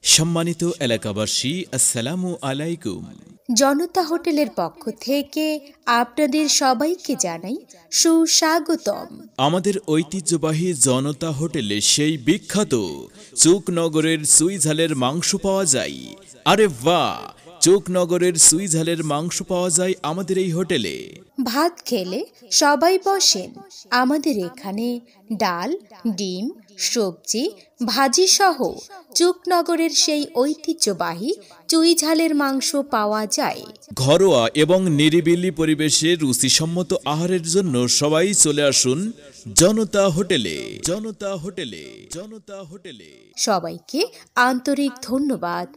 সম্মানিত এলাকাবাসী, আসসালামু আলাইকুম। জনতা হোটেলের পক্ষ থেকে আপনাদের সবাইকে জানাই সুস্বাগতম। আমাদের ঐতিহ্যবাহী জনতা হোটেলে সেই বিখ্যাত চুকনগরের সুইঝালের মাংস পাওয়া যায়। আরে বাহ, চুকনগরের সুইঝালের মাংস পাওয়া যায় আমাদের এই হোটেলে। ভাত খেলে সবাই বসেন। আমাদের এখানে ডাল, ডিম, সবজি, ভাজি সহ চুকনগরের সেই ঐতিহ্যবাহী চুইঝালের মাংস পাওয়া যায়। ঘরোয়া এবং নিরিবিলি পরিবেশে রুচিসম্মত আহারের জন্য সবাই চলে আসুন জনতা হোটেলে। জনতা হোটেলে, জনতা হোটেলে। সবাইকে আন্তরিক ধন্যবাদ।